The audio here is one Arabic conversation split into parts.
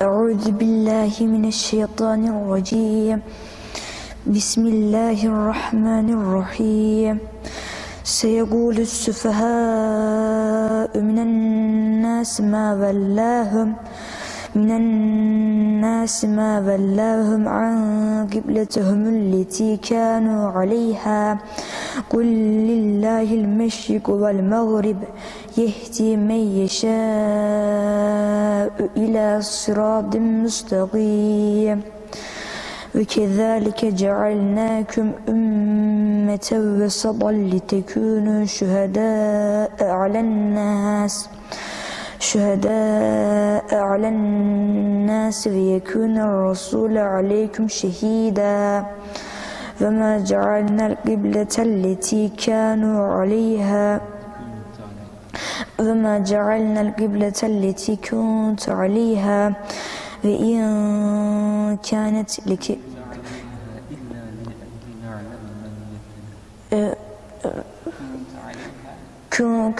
أعوذ بالله من الشيطان الرجيم. بسم الله الرحمن الرحيم. سيقول السفهاء من الناس ما ولاهم عن قبلتهم التي كانوا عليها قل لله المشرق والمغرب يهدي من يشاء إلى صراط مستقيم. وكذلك جعلناكم أمة وسطا لتكونوا شهداء على الناس ويكون الرسول عليكم شهيدا. وما جعلنا القبلة التي كنت عليها وإن كانت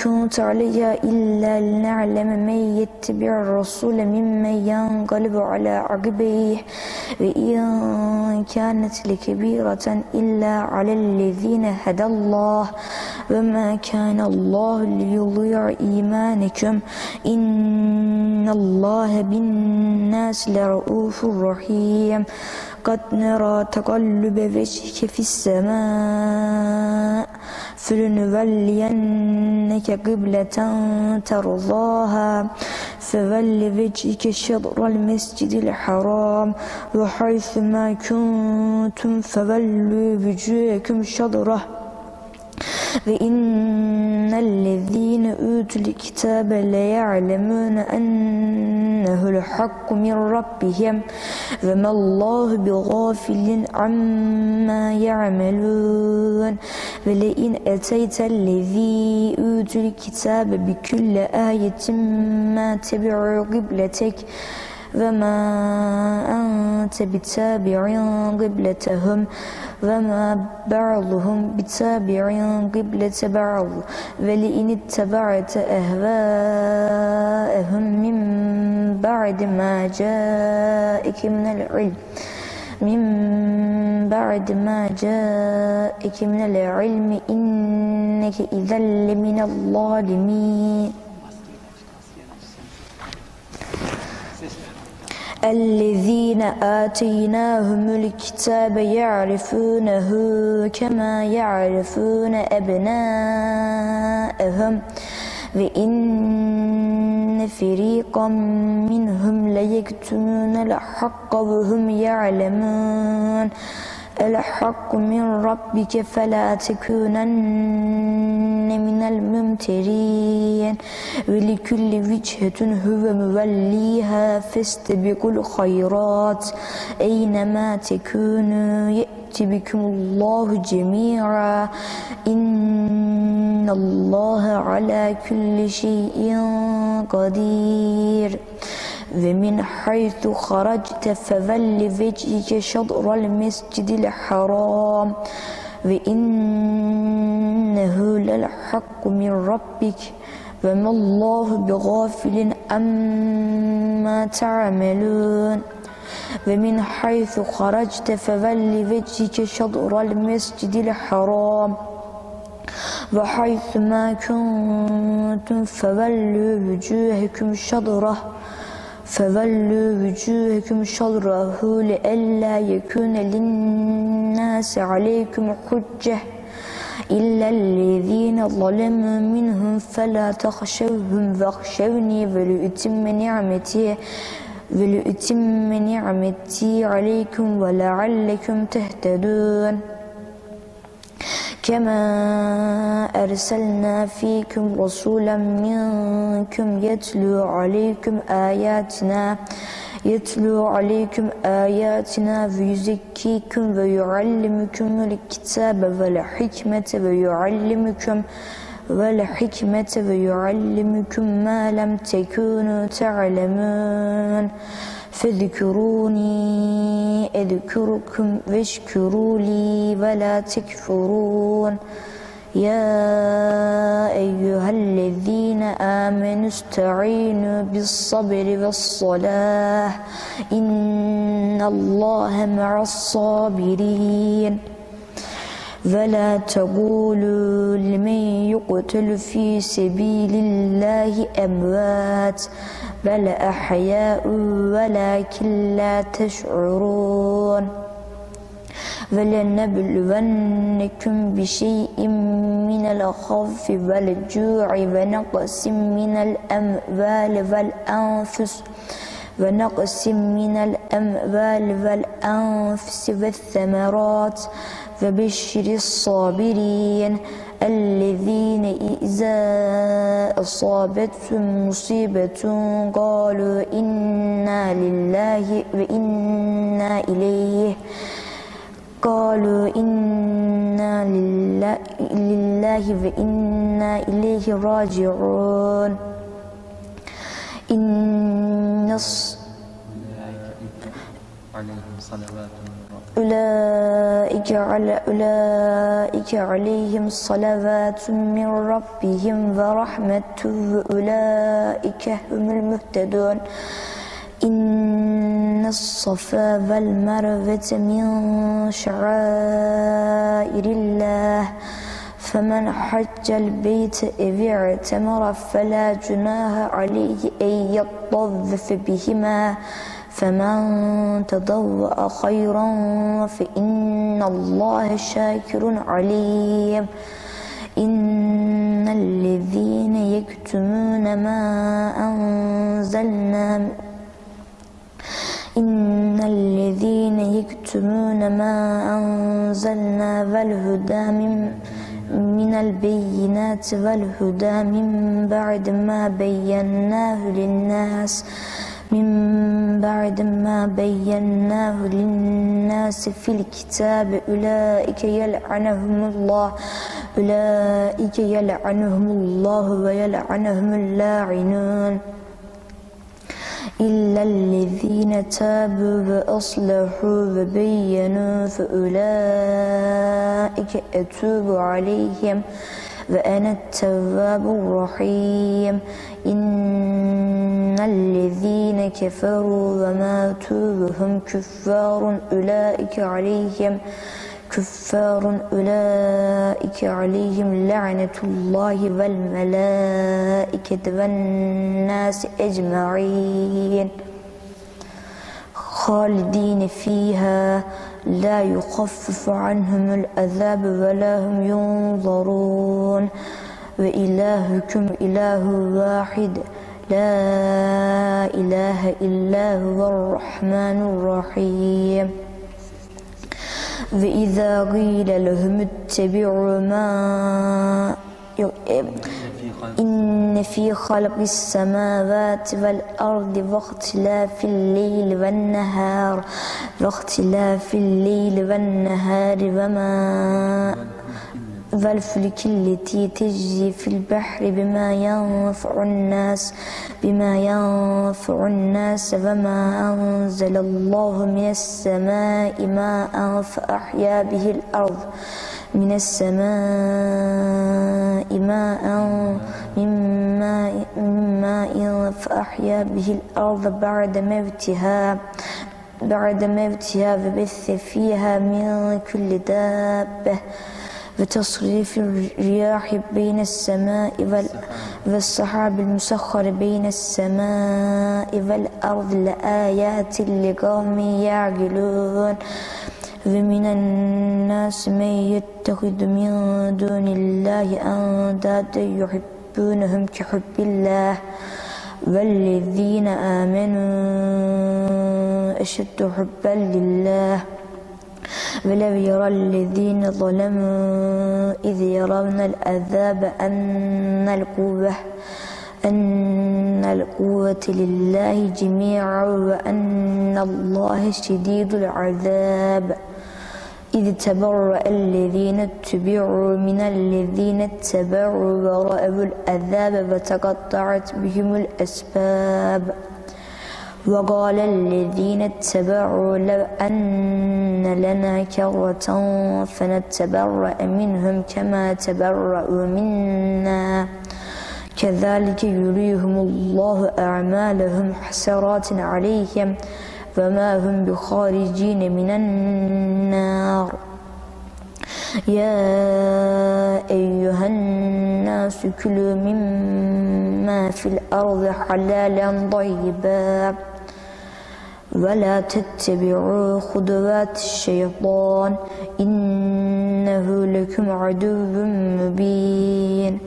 كنت عليها إلا لنعلم من يتبع الرسول ممن ينقلب على عقبيه وإن كانت لكبيرة إلا على الذين هدى الله وما كان الله ليضيع إيمانكم إن الله بالناس لرؤوف رحيم. قد نرى تقلب وجهك في السماء فلنولينك قبلة ترضاها فول وجهك شطر المسجد الحرام وحيث ما كنتم فولوا وجوهكم شطره وإن الذين أوتوا الكتاب ليعلمون أنه الحق من ربهم وما الله بغافل عما يعملون. ولئن أتيت الذي أوتوا الكتاب بكل آية ما تبعوا قبلتك وما أنت بتابع قبلتهم وما بعضهم بتابع قبلة بعض. ولئن اتبعت أهواءهم من بعد ما جاءك من العلم إنك إذا لمن الظالمين. الذين آتيناهم الكتاب يعرفونه كما يعرفون أبناءهم وإن فريقا منهم ليكتمون الحق وهم يعلمون. الحق من ربك فلا تكونن من الممترين. ولكل وجهة هو موليها فاستبقوا الخيرات أينما تكونوا يأتي بكم الله جميعا إن الله على كل شيء قدير. ومن حيث خرجت فول وجهك شطر المسجد الحرام وإنه للحق من ربك وما الله بغافل عما تعملون. ومن حيث خرجت فول وجهك شطر المسجد الحرام وحيث ما كنتم فولوا وجوهكم شطره لئلا يكون للناس عليكم حجة إلا الذين ظلموا منهم فلا تخشوهم واخشوني ولأتم نعمتي عليكم ولعلكم تهتدون. كما أرسلنا فيكم رسولا منكم يتلو عليكم آياتنا ويزكيكم ويعلمكم الكتاب والحكمة ويعلمكم ما لم تكونوا تعلمون. فاذكروني أذكركم واشكروا لي ولا تكفرون. يا أيها الذين آمنوا استعينوا بالصبر والصلاة إن الله مع الصابرين ولا تقولوا لمن يقتل في سبيل الله أموات بل أحياء ولكن لا تشعرون ولنبلونكم بشيء من الخوف والجوع ونقص من الأموال والأنفس والثمرات وبشر الصابرين الذين إذا أصابتهم مصيبة قالوا إنا لله وإنا إليه راجعون أولئك عليهم صلوات من ربهم ورحمة وأولئك هم المهتدون إن الصفا والمروة من شعائر الله فمن حج البيت أو اعتمر فلا جناح عليه أن يطوف بهما فمن تطوع خيرا فإن الله شاكر عليم إن الذين يكتمون ما أنزلنا والهدى من البينات والهدى من بعد ما بيناه للناس في الكتاب أولئك يلعنهم الله ويلعنهم اللاعنون إلا الذين تابوا وأصلحوا وبينوا فأولئك أتوب عليهم وأنا التواب الرحيم إن الذين كفروا وماتوا وهم كفار أولئك عليهم لعنة الله والملائكة والناس أجمعين خالدين فيها لا يخفف عنهم العذاب ولا هم ينظرون وإلهكم إله واحد لا إله إلا هو الرحمن الرحيم وإذا قيل لهم اتبعوا ما إن في خلق السماوات والأرض واختلاف الليل والنهار والفلك التي تجري في البحر بما ينفع الناس وما أنزل الله من السماء ماء فأحيا به الأرض فأحيا به الأرض بعد موتها وبث فيها من كل دابة وتصريف الرياح بين السماء والسحاب المسخر بين السماء والأرض لآيات لقوم يعقلون ومن الناس من يتخذ من دون الله أندادا يحبونهم كحب الله والذين آمنوا أشد حبا لله ولو يرى الذين ظلموا إذ يرون العذاب أن القوة لله جميعا وأن الله شديد العذاب إذ تبرأ الذين اتبعوا من الذين اتبعوا ورأوا العذاب وتقطعت بهم الأسباب وقال الذين اتبعوا لو أن لنا كرة فنتبرأ منهم كما تبرأوا منا كذلك يريهم الله أعمالهم حسرات عليهم وما هم بخارجين من النار يا أيها الناس كلوا مما في الأرض حلالا طيبا ولا تتبعوا خطوات الشيطان إنه لكم عدو مبين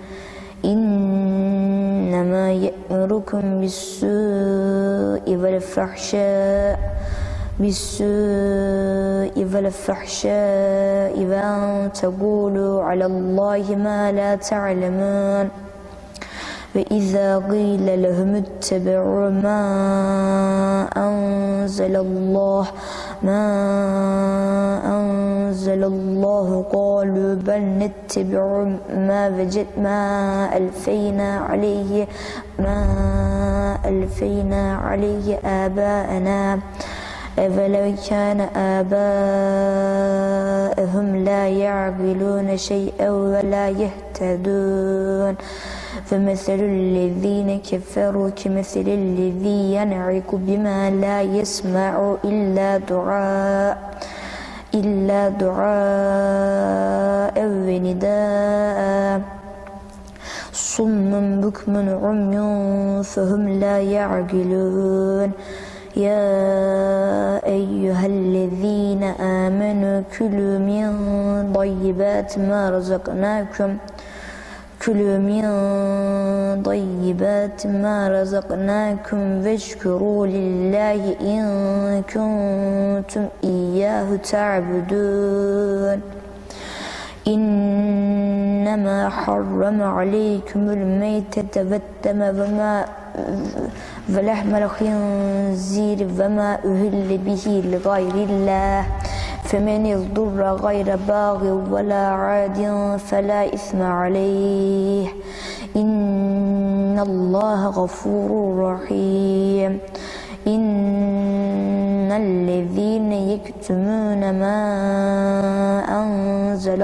إنما يأمركم بالسوء والفحشاء وأن تقولوا على الله ما لا تعلمون وإذا قيل لهم اتبعوا ما أنزل الله قالوا بل نتبع ما ألفينا عليه آباءنا أولو كان آباءهم لا يعقلون شيئا ولا يهتدون فمثل الذين كفروا كمثل الذي ينعق بما لا يسمع إلا دعاء ونداء صم بكم عمي فهم لا يعقلون يا أيها الذين آمنوا كلوا من طيبات ما رزقناكم واشكروا لله إن كنتم إياه تعبدون إنما حرم عليكم الميتة والدم ولحم الخنزير وما أهل به لغير الله فمن اضطر غير باغ ولا عاد فلا إثم عليه إن الله غفور رحيم إن الذين يكتمون ما أنزل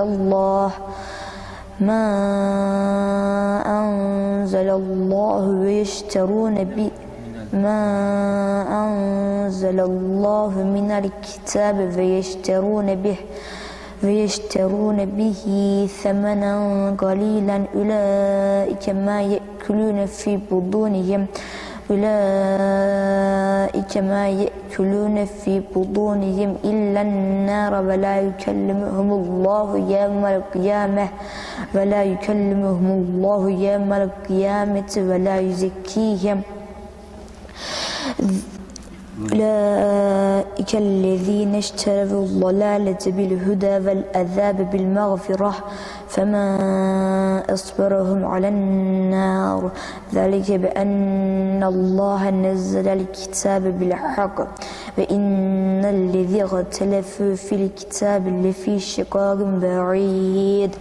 الله من الكتاب ويشترون به ثمنا قليلا أولئك ما يأكلون في بطونهم إلا النار ولا يكلمهم الله يوم القيامة ولا يزكيهم أولئك الذين اشتروا الضلالة بالهدى والعذاب بالمغفرة فما أصبرهم على النار ذلك بأن الله نزل الكتاب بالحق وإن الذين اختلفوا في الكتاب لفي شقاق بعيد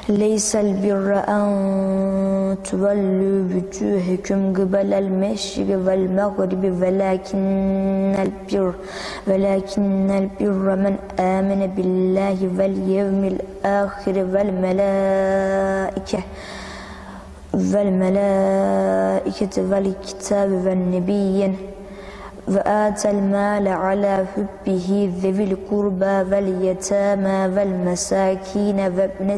ليس البر أن تولوا وجوهكم قبل المشرق والمغرب ولكن البر من آمن بالله واليوم الآخر والملائكة والكتاب والنبيين وآتى المال على حبه ذوي القربى واليتامى والمساكين وابن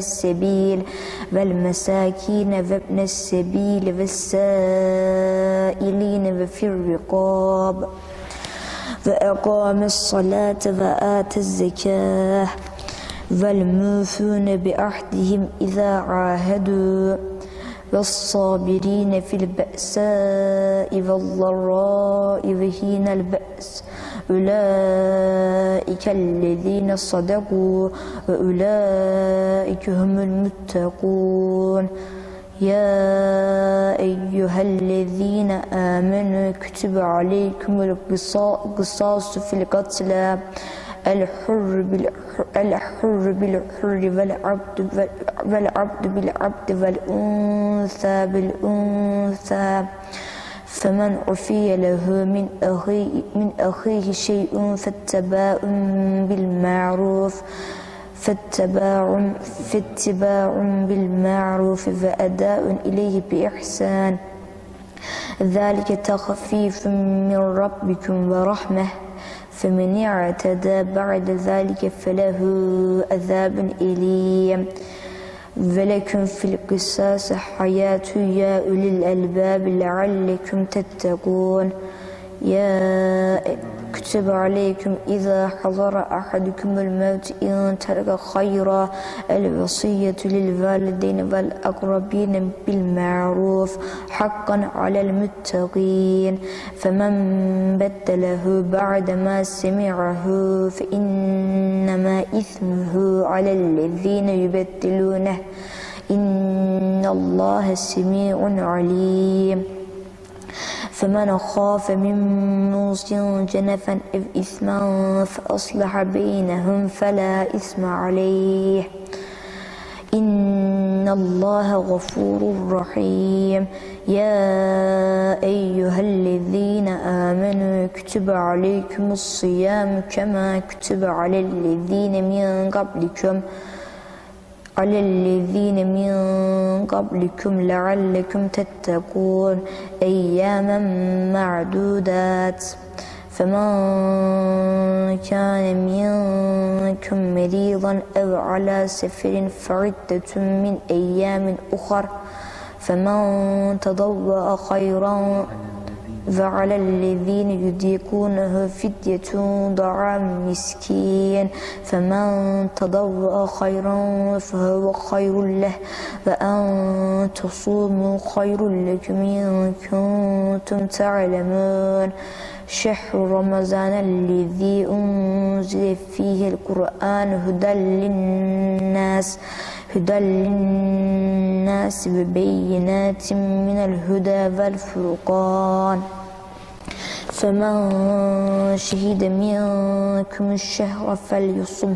السبيل والسائلين وفي الرقاب وأقام الصلاة وآتى الزكاة والموفون بعهدهم إذا عاهدوا والصابرين في البأساء والضراء وحين البأس أولئك الذين صدقوا وأولئك هم المتقون يا أيها الذين آمنوا كتب عليكم القصاص في القتلى الحر بالحر والعبد بالعبد والأنثى بالأنثى فمن عفي له من أخيه شيء فاتباع بالمعروف وأداء إليه بإحسان ذلك تخفيف من ربكم ورحمة فمن اعتدى بعد ذلك فله عذاب أليم ولكم في القصاص حياة يا أولي الألباب لعلكم تتقون كتب عليكم إذا حضر أحدكم الموت إن ترك خيرا الوصية للوالدين والأقربين بالمعروف حقا على المتقين فمن بدله بعد ما سمعه فإنما إثمه على الذين يبدلونه إن الله سميع عليم فمن خاف من موص جنفا أو إثما فأصلح بينهم فلا إثم عليه إن الله غفور رحيم يا أيها الذين آمنوا كتب عليكم الصيام كما كتب على الذين من قبلكم لعلكم تتقون أياما معدودات فمن كان منكم مريضا أو على سفر فعدة من أيام أخر فمن تضوأ خيرا وعلى الذين يطيقونه فدية طعام مسكين فمن تضوأ خيرا فهو خير له وأن تصوموا خير لكم إن كنتم تعلمون شهر رمضان الذي أنزل فيه القرآن هدى للناس ببينات من الهدى والفرقان فمن شهد منكم الشهر فليصمه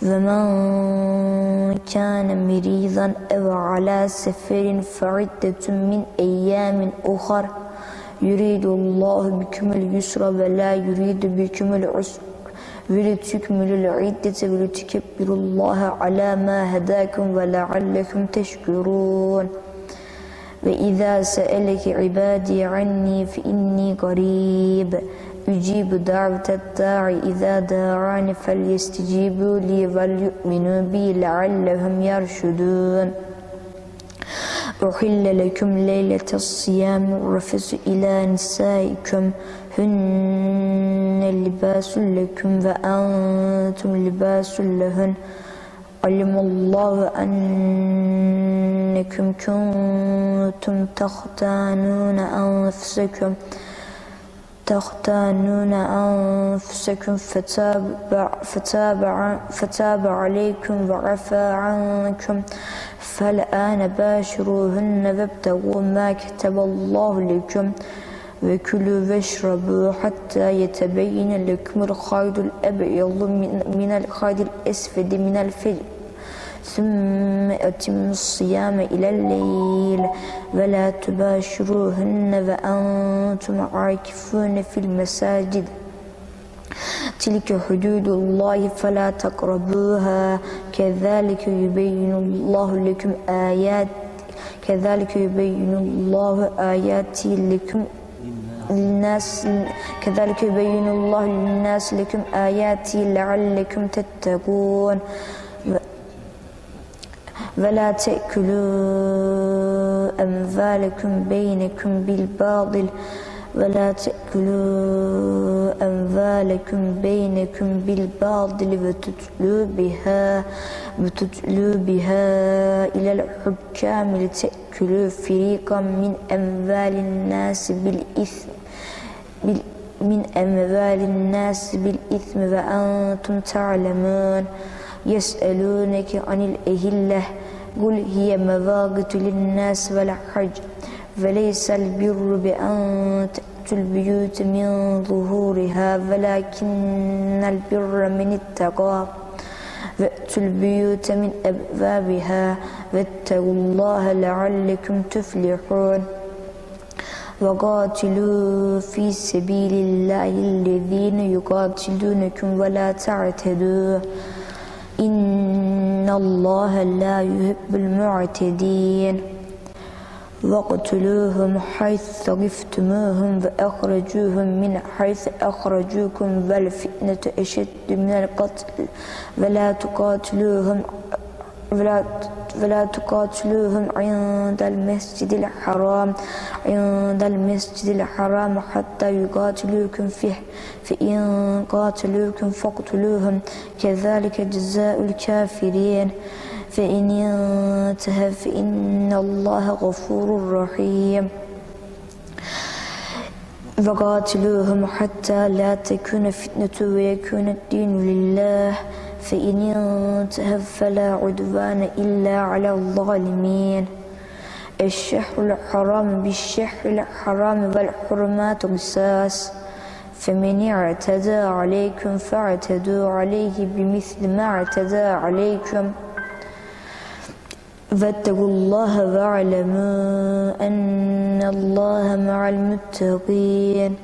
ومن كان مريضا أو على سفر فعدة من أيام أخر يريد الله بكم اليسر ولا يريد بكم العسر ولتكملوا العدة ولتكبروا الله على ما هداكم ولعلكم تشكرون وإذا سألك عبادي عني فإني قريب أجيب دعوة الداعي إذا دعاني فليستجيبوا لي وليؤمنوا بي لعلهم يرشدون أحل لكم ليلة الصيام الرفث إلى نسائكم هن لباس لكم وأنتم لباس لهن علم الله أنكم كنتم تختانون أنفسكم فتاب عليكم وعفى عنكم فالآن باشروهن وابتغوا ما كتب الله لكم وكلوا واشربوا حتى يتبين لكم الخيط الأبيض من الخيط الأسود من الفجر ثم أتموا الصيام إلى الليل ولا تباشروهن وأنتم عاكفون في المساجد تلك حدود الله فلا تقربوها كذلك يبين الله لكم آياته للناس لكم آياته لعلكم تتقون ولا تأكلوا أموالكم بينكم بالباطل وتتلوا بها إلى الحكام لتأكلوا فريقا من أموال الناس بالإثم وأنتم تعلمون يسألونك عن الأهلة قل هي مواقيت للناس والحج وليس البر بأن تأتوا البيوت من ظهورها ولكن البر من اتقى وأتوا البيوت من أبوابها واتقوا الله لعلكم تفلحون وقاتلوا في سبيل الله الذين يقاتلونكم ولا تعتدوا إن الله لا يحب المعتدين واقتلوهم حيث ثقفتموهم وأخرجوهم من حيث أخرجوكم والفتنة أشد من القتل ولا تقاتلوهم عند المسجد الحرام حتى يقاتلوكم فيه فإن قاتلوكم فاقتلوهم كذلك جزاء الكافرين فإن ينتهوا فإن الله غفور رحيم وقاتلوهم حتى لا تكون فتنة ويكون الدين لله فإن ينتهوا فلا عدوان إلا على الظالمين الشهر الحرام بالشهر الحرام والحرمات قصاص فمن اعتدى عليكم فاعتدوا عليه بمثل ما اعتدى عليكم فاتقوا الله واعلموا أن الله مع المتقين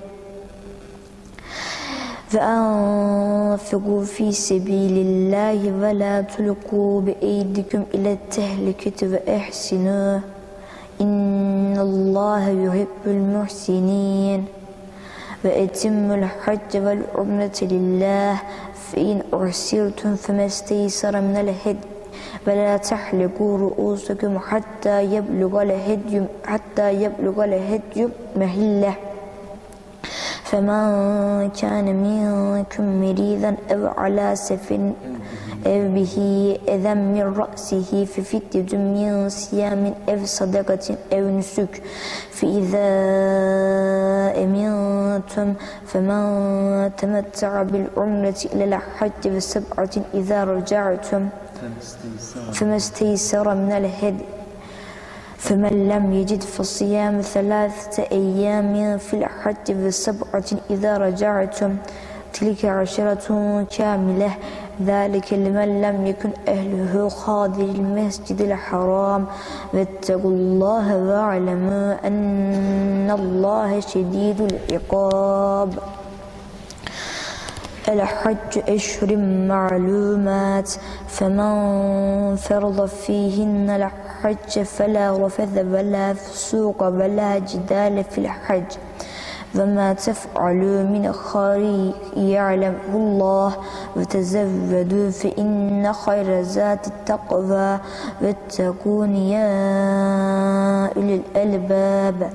فأنفقوا في سبيل الله ولا تلقوا بأيديكم إلى التهلكة وأحسنوا إن الله يحب المحسنين وأتموا الحج والعمرة لله فإن أحصرتم فما استيسر من الهدي ولا تحلقوا رؤوسكم حتى يبلغ الهدي محله فمن كان منكم مريضا أو على سفر أو به أذى من رأسه ففدية من صيام أو صدقة أو نسك فإذا أمنتم فمن تمتع بالعمرة إلى الحج فسبعة إذا رجعتم فما استيسر من الهدي فمن لم يجد فصيام 3 أيام في الحج وسبعة إذا رجعتم تلك 10 كاملة ذلك لمن لم يكن أهله حاضر المسجد الحرام واتقوا الله واعلموا أن الله شديد العقاب الحج أشهر معلومات فمن فرض فيهن الحج فلا رفث ولا فسوق ولا جدال في الحج وما تفعلوا من خير يعلمه الله وتزودوا فإن خير ذات التقوى واتقون يا أولي الألباب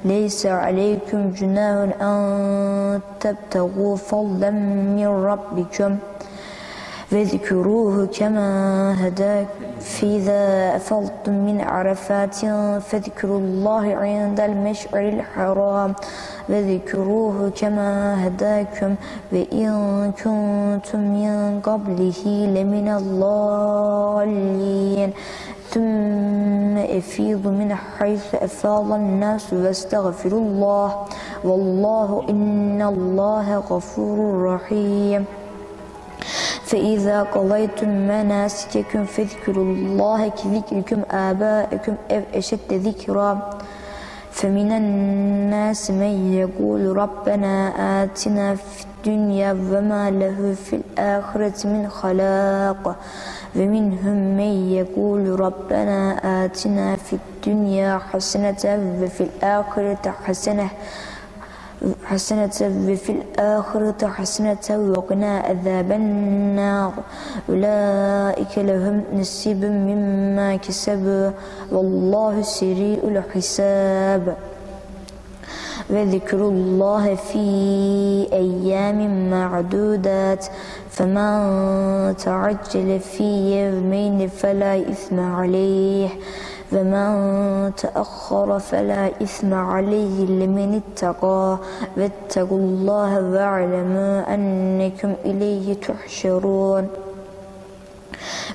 ليس عليكم جناح أن تبتغوا فضلا من ربكم واذكروه كما هداكم فإذا أفضتم من عرفات فاذكروا الله عند المشعر الحرام واذكروه كما هداكم وإن كنتم من قبله لمن الضالين ثم أفيضوا من حيث أفاض الناس واستغفروا الله والله إن الله غفور رحيم فإذا قضيتم مناسككم فاذكروا الله كذكركم آباءكم أو أشد ذكرا فمن الناس من يقول ربنا آتنا في الدنيا وما له في الآخرة من خلاق ومنهم من يقول ربنا آتنا في الدنيا حسنة وفي الآخرة حسنة وقنا عذاب النار أولئك لهم نصيب مما كسبوا والله سريع الحساب وذكر الله في أيام معدودات فمن تعجل في يومين فلا إثم عليه ومن تأخر فلا إثم عليه لمن اتقى واتقوا الله واعلموا أنكم إليه تحشرون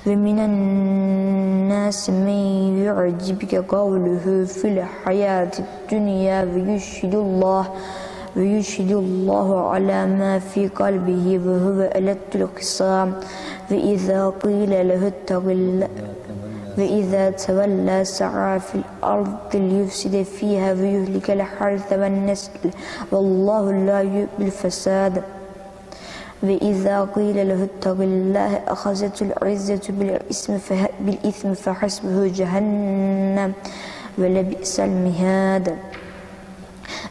ومن الناس من يعجبك قوله في الحياة الدنيا ويشهد الله على ما في قلبه وهو ألد الخصام وإذا قيل له اتق الله وإذا تولى سعى في الأرض ليفسد فيها ويهلك الحرث والنسل والله لا يحب الفساد وإذا قيل له اتق الله أخذته العزة بالإثم فحسبه جهنم ولبئس المهاد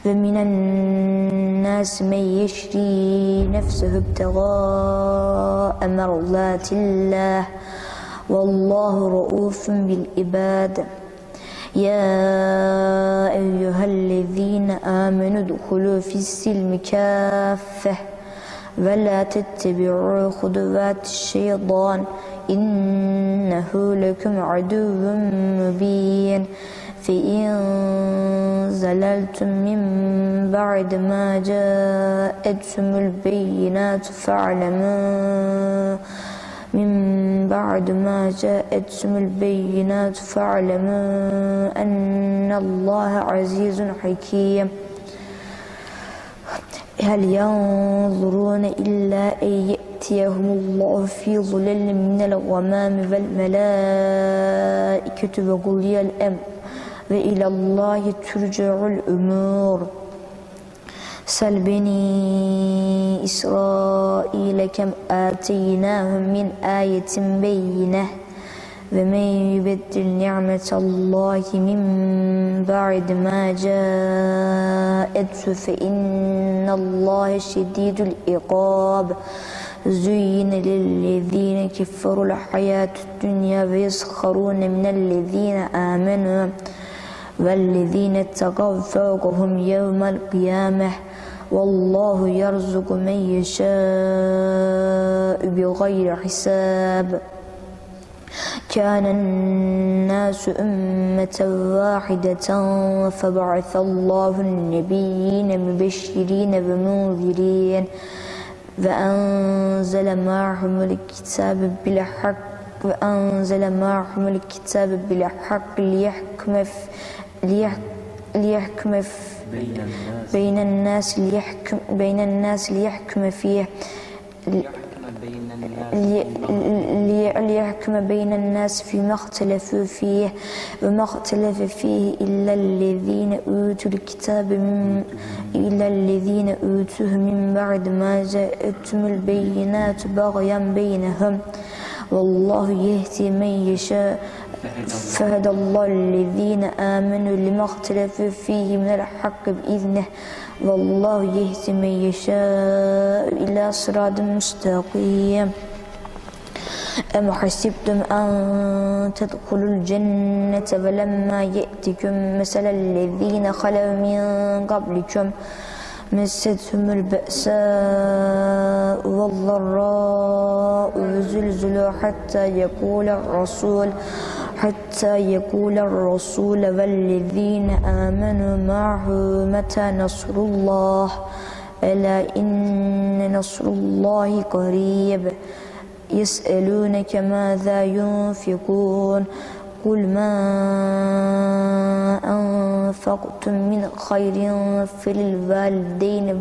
ومن الناس من يشري نفسه ابتغاء مرضات الله والله رؤوف بالعباد يا أيها الذين آمنوا ادخلوا في السلم كافة ولا تتبعوا خطوات الشيطان إنه لكم عدو مبين فإن زللتم من بعد ما جاءتكم البينات فاعلموا أن الله عزيز حكيم هل ينظرون إلا أن يأتيهم الله في ظلل من الغمام والملائكة وقضي الأمر وإلى الله ترجع الأمور سل بني إسرائيل كم آتيناهم من آية بينة ومن يبدل نعمة الله من بعد ما جاءته فإن الله شديد العقاب زين للذين كفروا الحياة الدنيا ويسخرون من الذين آمنوا والذين اتقوا فوقهم يوم القيامة والله يرزق من يشاء بغير حساب كان الناس أمة واحدة فبعث الله النبيين مبشرين ومنذرين وأنزل معهم الكتاب بالحق ليحكم بين الناس ليحكم بين الناس فيما اختلفوا فيه وما اختلف فيه إلا الذين أوتوه من بعد ما جاءتهم البينات بغيا بينهم والله يهدي من يشاء فهدى الله الذين آمنوا لما اختلفوا فيه من الحق بإذنه والله يهدي من يشاء إلى صراط مستقيم أم حسبتم أن تدخلوا الجنة ولما يأتكم مثل الذين خلوا من قبلكم مستهم البأساء والضراء وزلزلوا حتى يقول الرسول والذين آمنوا معه متى نصر الله ألا إن نصر الله قريب يسألونك ماذا ينفقون قل ما أنفقتم من خير فللوالدين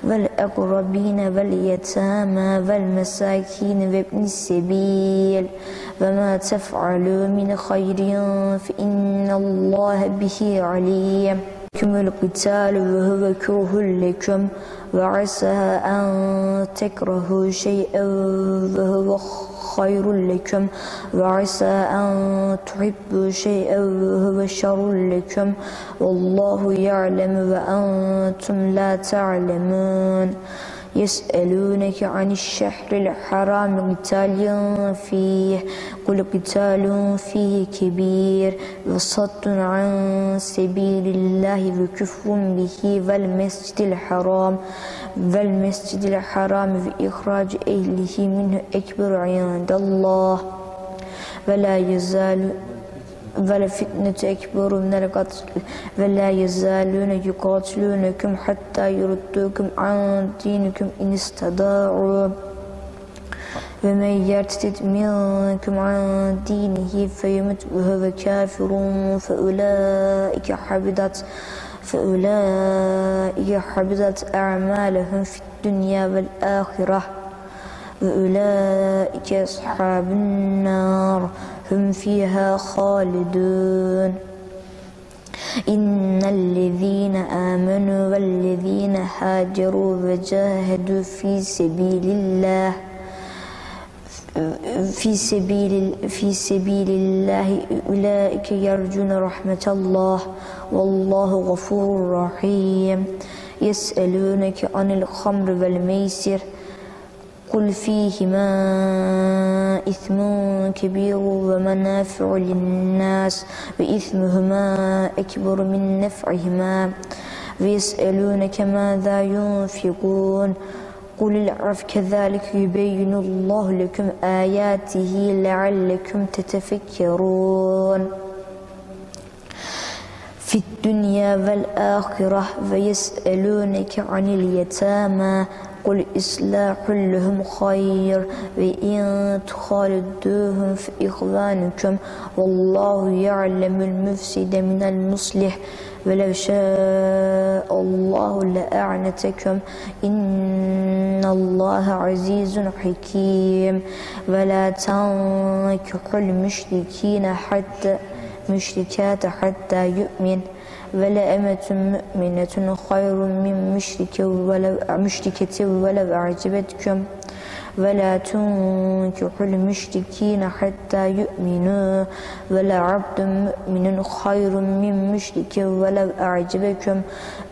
والأقربين واليتامى والمساكين وابن السبيل وما تفعلوا من خير فإن الله به عليم لكم القتال وهو كره لكم وعسى أن تكرهوا شيئا وهو خير لكم وعسى أن تحبوا شيئا وهو شر لكم والله يعلم وأنتم لا تعلمون يسألونك عن الشهر الحرام قتال فيه قل قتال فيه كبير وصد عن سبيل الله وكفر به والمسجد الحرام وإخراج أهله منه أكبر عند الله والفتنة أكبر من القتل ولا يزالون يقاتلونكم حتى يردوكم عن دينكم إن استطاعوا ومن يرتد منكم عن دينه فيمت وهو كافر فأولئك حبطت أعمالهم في الدنيا والآخرة وأولئك أصحاب النار هم فيها خالدون إن الذين آمنوا والذين هاجروا وجاهدوا في سبيل الله أولئك يرجون رحمة الله والله غفور رحيم يسألونك عن الخمر والميسر قل فيهما إثم كبير ومنافع للناس وإثمهما أكبر من نفعهما ويسألونك ماذا ينفقون قل العفو كذلك يبين الله لكم آياته لعلكم تتفكرون في الدنيا والآخرة ويسألونك عن اليتامى قل إصلاح لهم خير وإن تخالطوهم فإخوانكم والله يعلم المفسد من المصلح ولو شاء الله لأعنتكم إن الله عزيز حكيم ولا تنكحوا المشركات حتى يؤمن ولأمة مؤمنة خير من مشركة ولو أعجبتكم ولا تنكحوا المشركين حتى يؤمنوا ولعبد مؤمن خير من مشرك ولو أعجبكم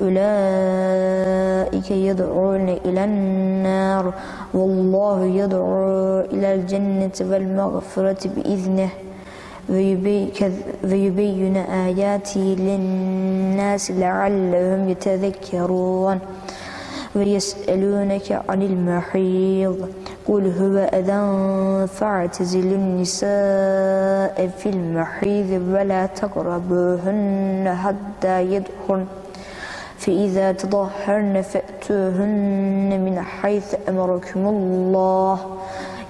أولئك يدعون إلى النار والله يدعو إلى الجنة والمغفرة بإذنه ويبين آياته للناس لعلهم يتذكرون ويسألونك عن المحيض قل هو أذى فاعتزلوا النساء في المحيض ولا تقربوهن حتى يطهرن فإذا تطهرن فأتوهن من حيث أمركم الله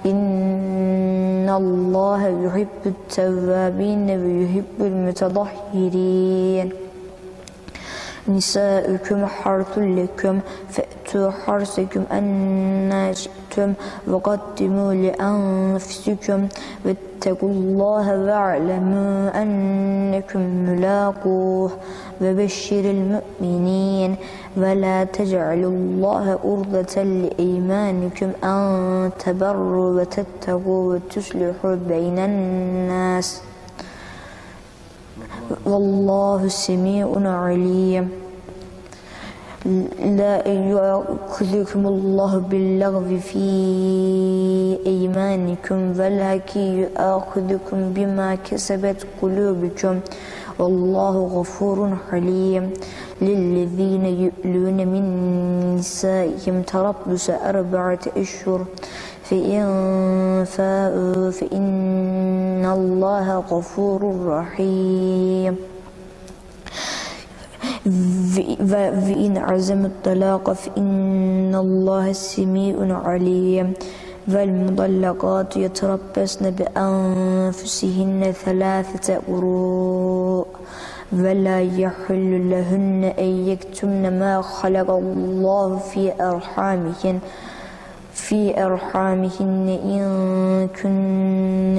إن الله يحب التوابين ويحب المتطهرين نساؤكم حرث لكم فأتوا حرثكم أنى شئتم وقدموا لأنفسكم واتقوا الله واعلموا أنكم ملاقوه وبشر المؤمنين ولا تجعلوا الله أرضة لأيمانكم أن تبروا وتتقوا وتصلحوا بين الناس والله سميع عليم لا يؤاخذكم الله باللغو في أيمانكم ولكن يؤاخذكم بما كسبت قلوبكم والله غفور حليم للذين يؤلون من نسائهم تربص 4 أشهر فإن فاءوا فإن الله غفور رحيم وإن عزموا الطلاق فإن الله سميع عليم والمطلقات يتربصن بأنفسهن 3 قروء ولا يحل لهن أن يكتمن ما خلق الله في أرحامهن إن كن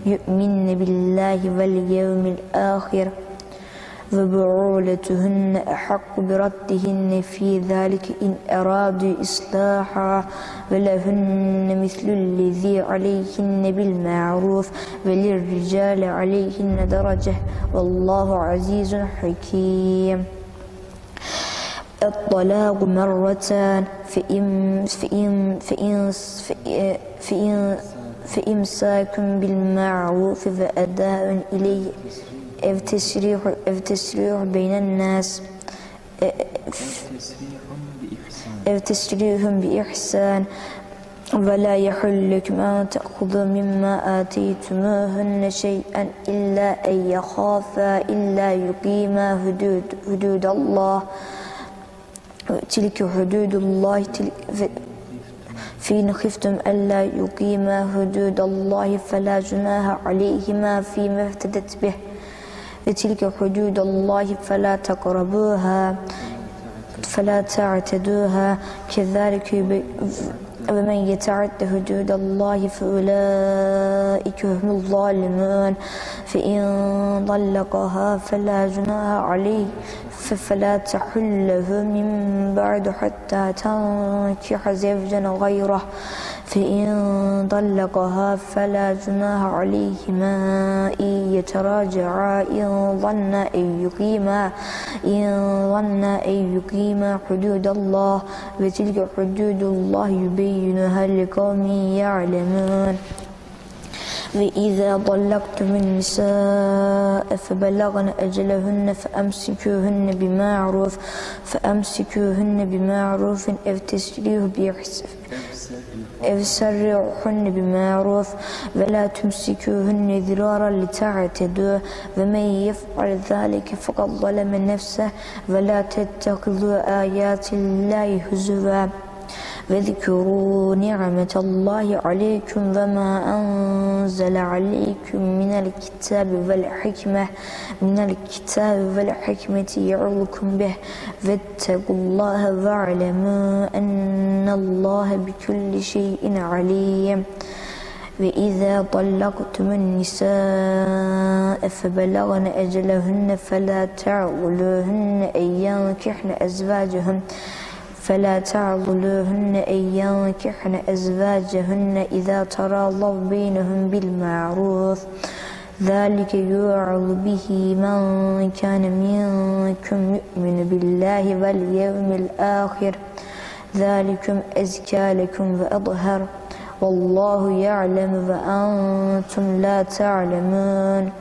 يؤمن بالله واليوم الآخر وبعولتهن أحق بردهن في ذلك إن أرادوا إصلاحا ولهن مثل الذي عليهن بالمعروف وللرجال عليهن درجة والله عزيز حكيم الطلاق مرتان فإمساك بالمعروف وأداء إليه أو تسريح بين الناس أو تسريح بإحسان ولا يحل لكم أن تأخذوا مما آتيتموهن شيئا إلا أن يخافا إلا يقيما حدود الله تلك حدود الله فإن خفتم ألا يقيما حدود الله فلا جناح عليهما فيما افتدت به وتلك حدود الله فلا تقربوها فلا تعتدوها كذلك ومن يتعد حدود الله فأولئك هم الظالمون فإن طلقها فلا جناح عليه فلا تحل له من بعد حتى تنكح زوجا غيره فإن طلقها فلا جناح عليهما إن يتراجعا إن ظنا أن يقيما حدود الله وتلك حدود الله يبينها لقوم يعلمون وإذا طلقتم النساء فبلغن أجلهن فأمسكوهن بمعروف أو سرحوهن بمعروف ولا تمسكوهن ضرارا لتعتدوا ومن يفعل ذلك فقد ظلم نفسه ولا تتخذوا آيات الله هزوا واذكروا نعمة الله عليكم وما أنزل عليكم من الكتاب والحكمة يعظكم به واتقوا الله واعلموا أن الله بكل شيء عليم وإذا طلقتم النساء فبلغن أجلهن فلا تعضلوهن أن ينكحن أزواجهن إذا تراضوا بينهم بالمعروف ذلك يوعظ به من كان منكم يؤمن بالله واليوم الآخر ذلكم أزكى لكم وأطهر والله يعلم وأنتم لا تعلمون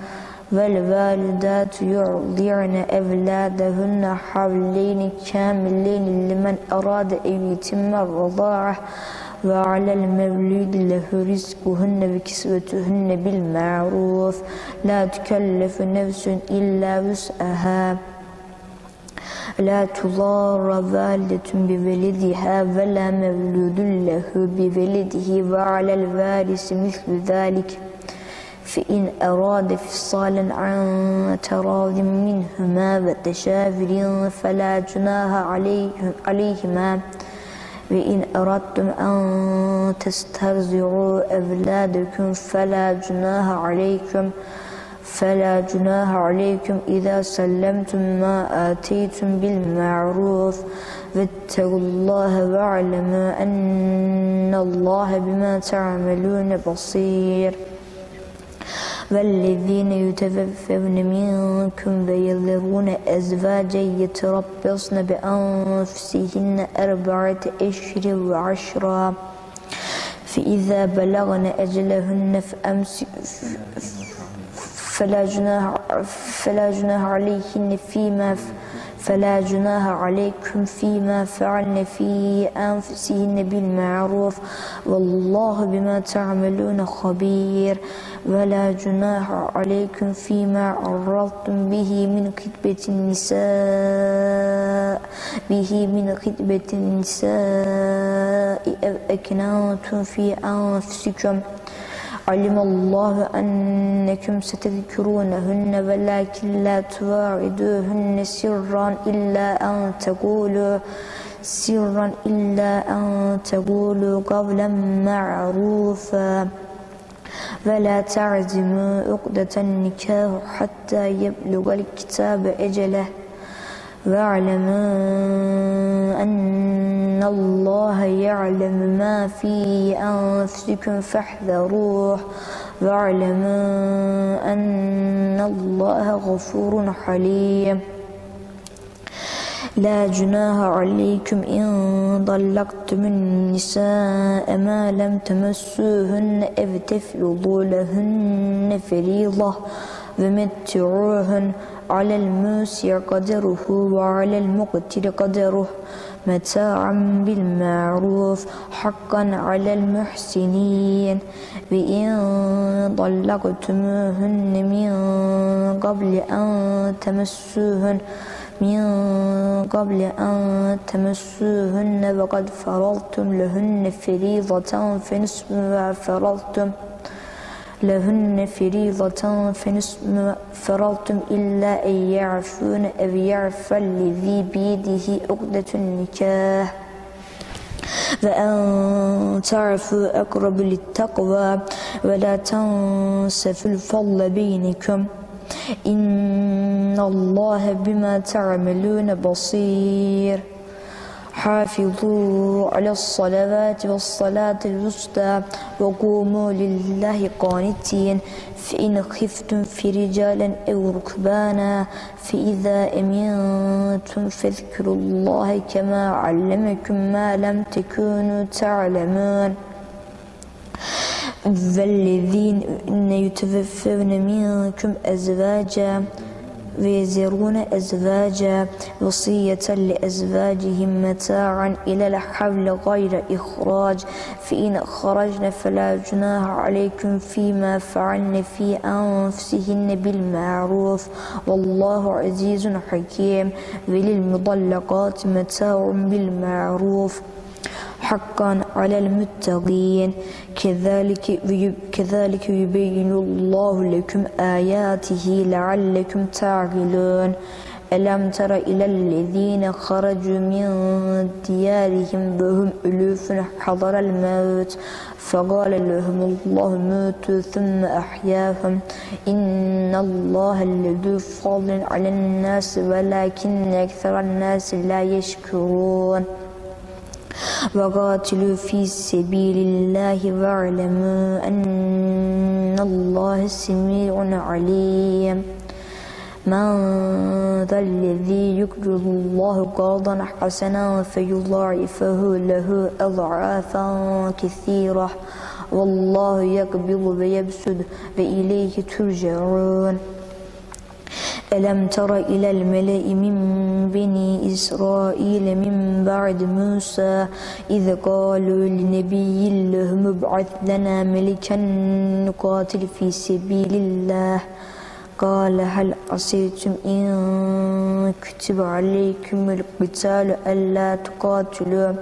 والوالدات يرضعن أولادهن حولين كاملين لمن أراد أن يتم الرضاعة وعلى المولود له رزقهن وكسوتهن بالمعروف لا تكلف نفس إلا وسعها لا تضار والدة بولدها ولا مولود له بولده وعلى الوارث مثل ذلك فإن أراد فصالا عن تراض منهما وتشاور فلا جناح عليهما وإن أردتم أن تسترضعوا أولادكم فلا جناح عليكم إذا سلمتم ما آتيتم بالمعروف واتقوا الله واعلموا أن الله بما تعملون بصير والذين يتوفون منكم ويذرون أزواجا يتربصن بأنفسهن 4 أشهر وعشرا فإذا بلغن أجلهن فلا جناح عليكم فيما فعلن في أنفسهن بالمعروف والله بما تعملون خبير ولا جناح عليكم فيما عرضتم به من خطبة النساء أو أكننتم في أنفسكم علم الله أنكم ستذكرونهن ولكن لا تواعدوهن سرا إلا أن تقولوا قولا معروفا ولا تعزموا عقدة النكاح حتى يبلغ الكتاب أجله واعلموا أن الله يعلم ما في أنفسكم فاحذروه واعلموا أن الله غفور حليم لا جناح عليكم إن طلقتم النساء ما لم تمسوهن أو تفرضوا لهن فريضة ومتعوهن على الموسع قدره وعلى المقتر قدره متاعا بالمعروف حقا على المحسنين وإن طلقتموهن من قبل أن تمسوهن وقد فرضتم لهن فريضة فنصف ما فرضتم لهن فريضة فنصف ما فرضتم إلا أن يعفون أو يعفى الذي بيده عقدة النكاح وأن تعفوا أقرب للتقوى ولا تنسوا الفضل بينكم إن الله بما تعملون بصير حافظوا على الصلوات والصلاة الوسطى وقوموا لله قانتين فإن خفتم فرجالا أو ركبانا فإذا أمنتم فاذكروا الله كما علمكم ما لم تكونوا تعلمون والذين يتوفون منكم أزواجا ويذرون أزواجا وصية لأزواجهم متاعا إلى الحول غير إخراج فإن خرجن فلا جناح عليكم فيما فعلن في أنفسهن بالمعروف والله عزيز حكيم وللمطلقات متاع بالمعروف حقا على المتقين كذلك يبين الله لكم آياته لعلكم تعقلون ألم تر إلى الذين خرجوا من ديارهم وهم ألوف حضر الموت فقال لهم الله موتوا ثم أحياهم إن الله لذو فضل على الناس ولكن أكثر الناس لا يشكرون وقاتلوا في سبيل الله واعلموا أن الله سميع عليم من ذا الذي يقرض الله قرضا حسنا فيضاعفه له أضعافا كثيرة والله يقبض ويبسط وإليه ترجعون ألم تر إلى الملأ من بني إسرائيل من بعد موسى إذ قالوا لنبي لهم ابعث لنا ملكا نقاتل في سبيل الله قال هل عصيتم إن كتب عليكم القتال ألا تقاتلوا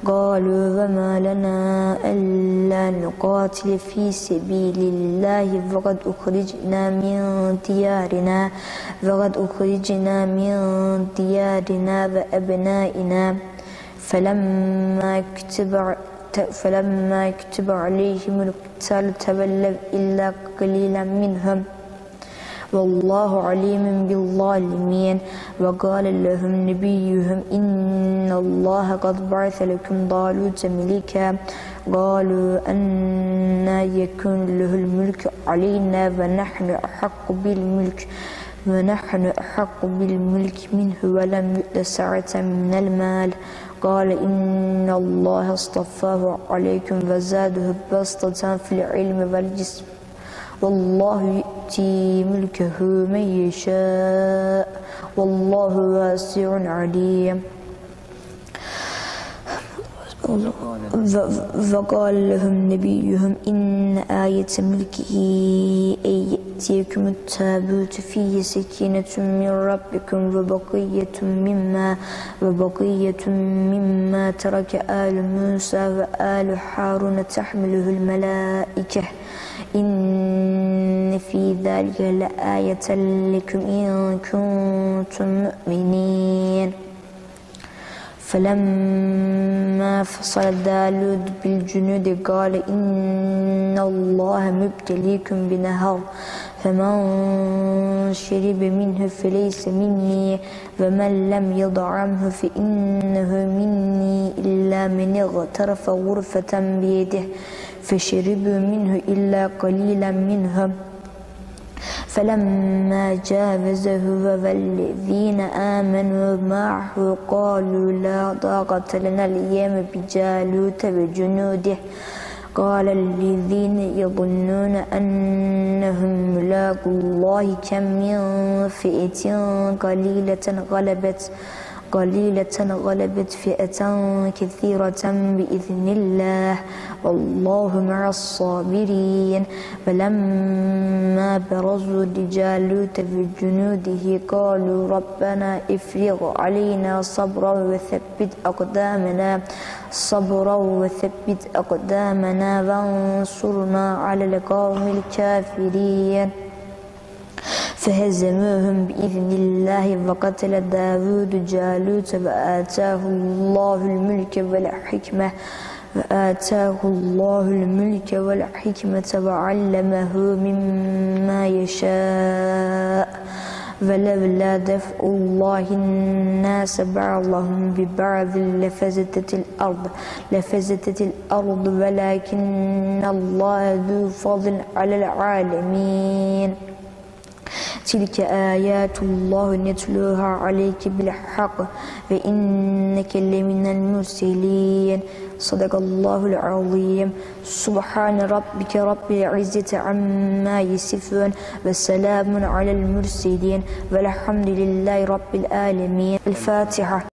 قالوا وما لنا ألا نقاتل في سبيل الله وقد أخرجنا من ديارنا وأبنائنا فلما كتب عليهم القتال تولوا إلا قليلا منهم والله عليم بالظالمين وقال لهم نبيهم إن الله قد بعث لكم طالوت ملكا قالوا أنى يكون له الملك علينا ونحن أحق بالملك منه ولم يؤت سعة من المال قال إن الله اصطفاه عليكم وزاده بسطة في العلم والجسم والله يؤتي ملكه من يشاء والله واسع عليم وقال لهم نبيهم إن آية ملكه أن يأتيكم التابوت فيه سكينة من ربكم وبقية مما ترك آل موسى وآل هارون تحمله الملائكة إن في ذلك لآية لكم إن كنتم مؤمنين فلما فصل داود بالجنود قال إن الله مبتليكم بنهر فمن شرب منه فليس مني ومن لم يطعمه فإنه مني إلا من اغترف غرفة بيده فشربوا منه إلا قليلا منهم فلما جاوزه والذين آمنوا معه قالوا لا طاقة لنا اليوم بجالوت وجنوده قال الذين يظنون أنهم ملاقو الله كم من فئة قليلة قليلة غلبت فئة كثيرة بإذن الله والله مع الصابرين فلما برزوا لجالوت بجنوده قالوا ربنا افرغ علينا صبرا وثبت أقدامنا وانصرنا على القوم الكافرين فهزموهم بإذن الله وقتل داود جالوت وآتاه الله الملك وعلمه مما يشاء ولولا دفع الله الناس بعضهم ببعض لفسدت الأرض ولكن الله ذو فضل على العالمين تلك آيات الله نتلوها عليك بالحق وإنك لمن المرسلين صدق الله العظيم سبحان ربك رب العزة عما يصفون وسلام على المرسلين والحمد لله رب العالمين الفاتحة.